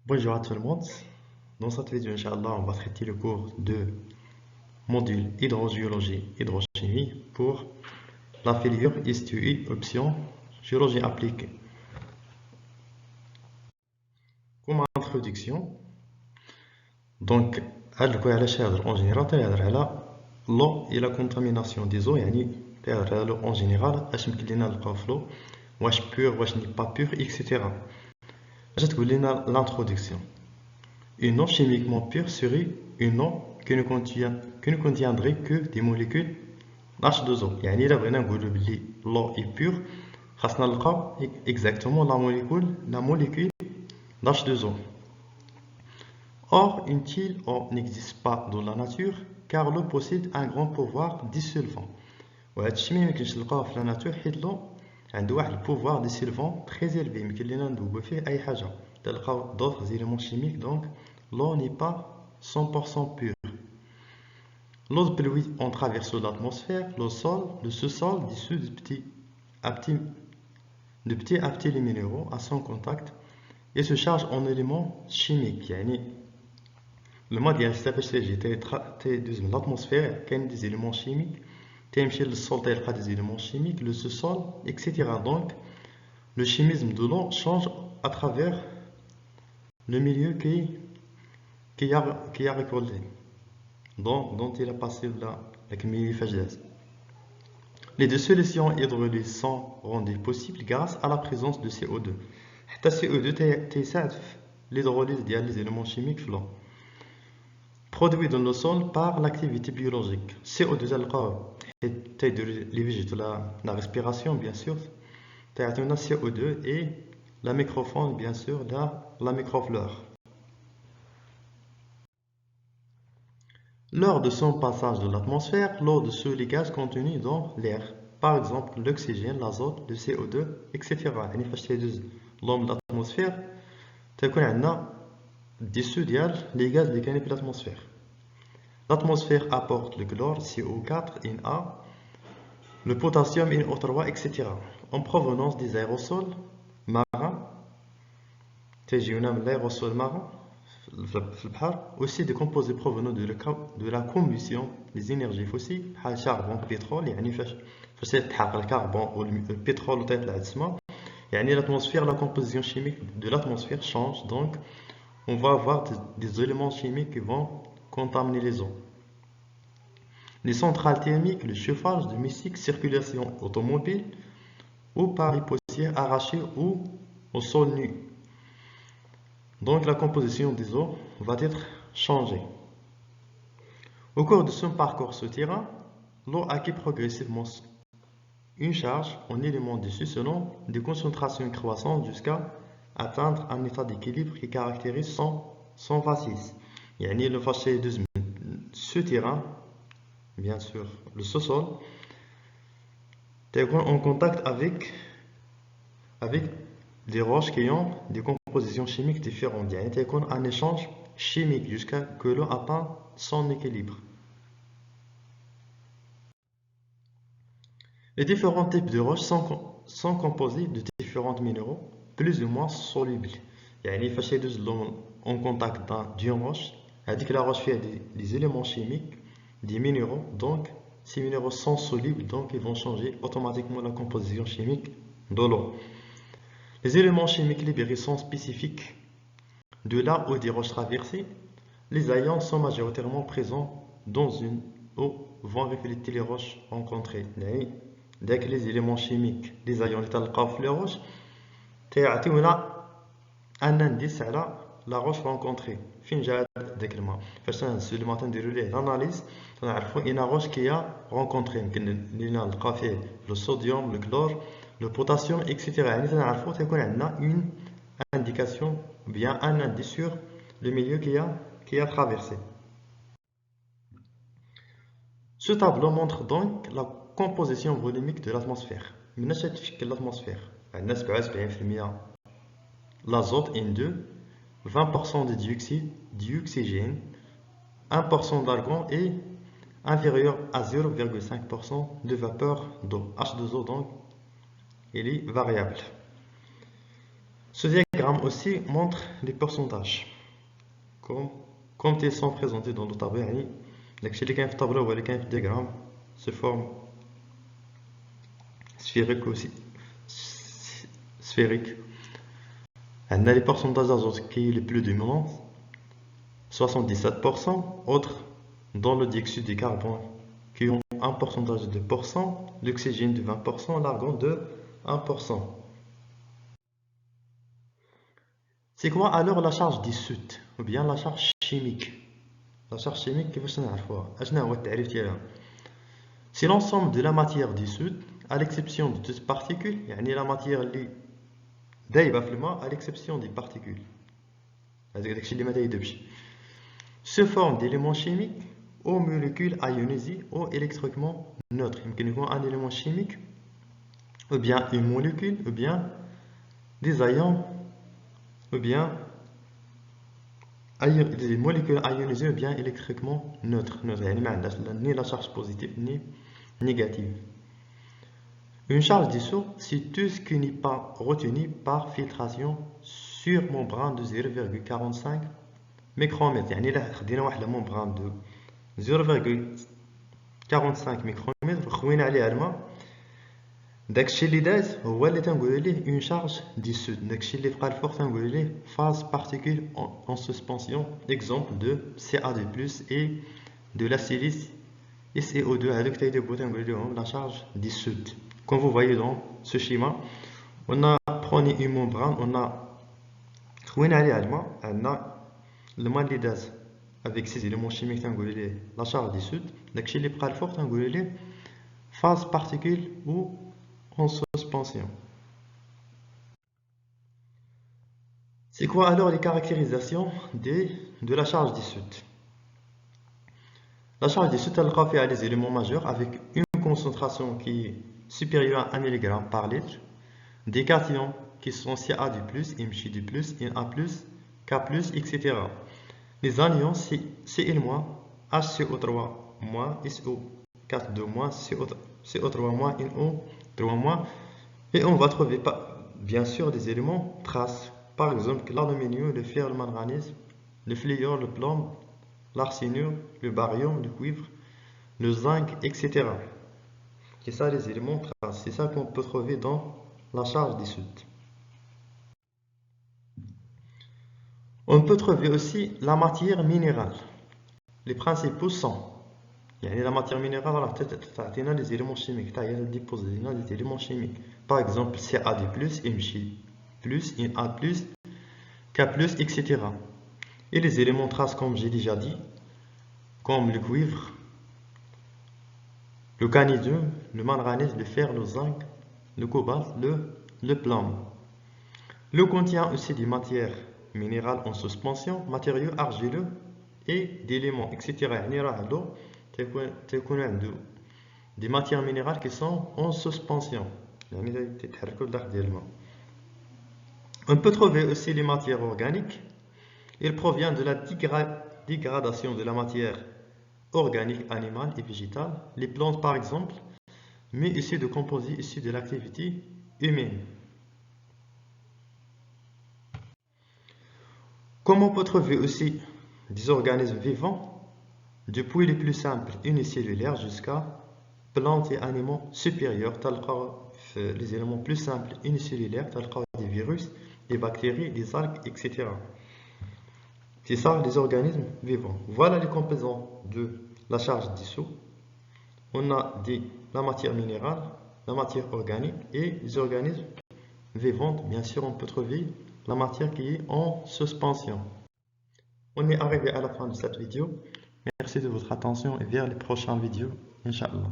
Bonjour à tout le monde. Dans cette vidéo, Inch'Allah, on va traiter le cours de module hydrogéologie hydrochimie pour la filière STUI option géologie appliquée. Comme introduction, donc, en général, l'eau et la contamination des eaux, en général, l'eau, واش pur, واش n'est pas pur, etc. L'introduction. Une eau chimiquement pure serait une eau qui ne contiendrait que des molécules H2O. يعني إلا بغينا نقولوا بلي l'eau est pure خاصنا نلقاو exactement la molécule d'H2O. Or, une telle eau n'existe pas dans la nature car l'eau possède un grand pouvoir dissolvant. وهذا الشيء ما يمكنش نلقاوه في la nature حيت l'eau عنده واحد البوفوار ديسولفون très élevé يمكن لينا نذوبو فيه أي حاجة. تلقاو d'autres éléments chimiques, donc l'eau n'est pas 100% pure. L'eau de pluie en traversant l'atmosphère, le sous-sol dissout de petit à petit les minéraux à son contact et se charge en éléments chimiques. Le mode de l'atmosphère, il y a des éléments chimiques, le sol, il y a des éléments chimiques, le sous-sol, etc. Donc, le chimisme de l'eau change à travers le milieu qui a récolté, dont il a passé la milieu phagèse. Les deux solutions hydrauliques sont rendues possibles grâce à la présence de CO2. Le CO2 t'aide l'hydrolyse des éléments chimiques في l'eau. Produit dans le sol par l'activité biologique. CO2 t'aide les végétaux la respiration, bien sûr. T'aide le CO2 et la microfaune, bien sûr, la microflore. Lors de son passage de l'atmosphère, l'eau dessous les gaz contenus dans l'air, par exemple l'oxygène, l'azote, le CO2, etc. يعني فاش تيدوز l'eau من l'atmosphère تكون عندنا dessous ديال les gaz اللي كاينين في l'atmosphère. L'atmosphère apporte le chlore, CO4, Na, le potassium, NO3, etc. en provenance des aérosols marins. تيجيونا من l'aérosol marin في البحر, aussi des composés provenant de la combustion des énergies fossiles بحال charbon, pétrole. يعني فاش يتحرق الكربون والبترول وطيطلع السما, يعني l'atmosphère, la composition chimique de l'atmosphère change, donc on va avoir des éléments chimiques qui vont contaminer les eaux. Les centrales thermiques, le chauffage domestique, circulation automobile ou par les poussières arrachées ou au sol nu. Donc la composition des eaux va être changée. Au cours de son parcours souterrain, l'eau acquiert progressivement une charge en éléments dessus selon des concentrations croissantes jusqu'à atteindre un état d'équilibre qui caractérise son faciès. يعني le فاش يدوز من souterrain, bien sûr le sous-sol, est en contact avec des roches qui ont des compositions chimiques différentes. Il y a un échange chimique jusqu'à ce que l'eau atteigne son équilibre. Les différents types de roches sont composés de différents minéraux plus ou moins solubles. يعني فاش يدوز l'eau en contact d'une roche, هذيك la roche fait des éléments chimiques, des minéraux, donc ces minéraux sont solubles, donc ils vont changer automatiquement la composition chimique de l'eau. Les éléments chimiques libérés sont spécifiques de là où des roches traversées. Les ions sont majoritairement présents dans une eau vont refléter les roches rencontrées. Dès que les éléments chimiques, les ions qui sont les roches, تعطيونا un indice على la roche rencontrée. فين جا داك الماء فاش تنهزو الماء تنديرو ليه l'analyse تنعرفو اين roche qui a rencontré. يمكن لينا نلقى فيه le sodium, le chlore, le potassium, etc. يعني تنعرفو تيكون عندنا une indication, bien un indice sur le milieu qui a traversé. Ce tableau montre donc la composition volumique de l'atmosphère. من اش تتشكل l'atmosphère؟ عندنا 77% l'azote N2, 20% de dioxyde d'oxygène, 1% d'argon et inférieur à 0,5% de vapeur d'eau. H2O, donc, il est variable. Ce diagramme aussi montre les pourcentages comme ils sont présentés dans le tableau. يعني داكشي اللي كاين في الطابلو هو اللي كاين في الدياغرام sous forme sphérique aussi sphérique. عندنا les pourcentages d'azote qui est le plus dominant 77%, autres dans le dioxyde de carbone qui ont un pourcentage de 2%, l'oxygène de 20%, l'argon de 1%. C'est quoi alors la charge dissoute ou bien la charge chimique? La charge chimique كيفاش نعرفوها؟ اشنا هو التعريف ديالها؟ C'est l'ensemble de la matière dissoute à l'exception de toutes particules, يعني la matière اللي دايبه في الماء à l'exception des particules. هذاك داكشي اللي ما دايبش. Se forme d'éléments chimiques aux molécules ionisées ou électriquement neutres. يمكن يكون un élément chimique ou bien une molécule ou bien des ions ou bien des molécules ionisées ou bien électriquement neutres. يعني ما عندهاش ni la charge positive ni négative. Une charge dissoute, c'est tout ce qui n'est pas retenu par filtration sur membrane de 0,45 micromètres. يعني إلا خدينا واحد الممبران دو 0,45 micromètres خوينا عليها الماء، داكشي اللي داز هو اللي تنقولوا ليه اون شارج ديسود. داكشي اللي بقى الفوق تنقولوا ليه phase particule en suspension. Exemple de Ca2+ et de la silice SiO2 هذوك تيديروا تنقولوا لهم la charge dissoute. Comme vous voyez dans ce schéma, on a pris une membrane, on a خوينا عليها الماء، عندنا الماء اللي داز avec ces éléments chimiques تنقولوا ليه la charge dissoute. داكشي اللي بقى الفوق تنقولوا ليه phase particule ou en suspension. C'est quoi alors les caractérisations de la charge dissoute? La charge dissoute, elle fait les éléments majeurs avec une concentration qui est supérieure à 1 mg par litre, des cations qui sont Ca2+, Mg2+, Na+, K+, etc. Les anions Cl-, HCO3-, SO4-, CO3-, NO3-, et on va trouver bien sûr des éléments traces, par exemple l'aluminium, le fer, le manganèse, le fluor, le plomb, l'arsénium, le barium, le cuivre, le zinc, etc. C'est ça les éléments traces, c'est ça qu'on peut trouver dans la charge dissoute. On peut trouver aussi la matière minérale. Les principaux sont يعني la matière minérale راه تعطينا les éléments chimiques تاع هي ديبوز لنا les éléments chimiques. Par exemple Ca2+, Mg+, Na+, K+, etc. Et les éléments traces comme j'ai déjà dit, comme le cuivre, le canidum, le manganèse, le fer, le zinc, le cobalt, le plomb. Le contient aussi des matières minérales en suspension, matériaux argileux et d'éléments, etc. يعني راه له تكون عنده des matières minérales qui sont en suspension. يعني تتحركوا لداخل ديال الماء. On peut trouver aussi les matières organiques. Il provient de la dégradation de la matière organique animale et végétale, les plantes par exemple, mais issus de composés issus de l'activité humaine. Comme on peut trouver aussi des organismes vivants, depuis les plus simples unicellulaires jusqu'à plantes et animaux supérieurs, tels que les éléments plus simples unicellulaires, tels que des virus, des bactéries, des algues, etc. C'est ça les organismes vivants. Voilà les composants de la charge dissoute. On a la matière minérale, la matière organique et les organismes vivants. Bien sûr, on peut trouver la matière qui est en suspension. On est arrivé à la fin de cette vidéo. Merci de votre attention et vers les prochaines vidéos, Inch'Allah.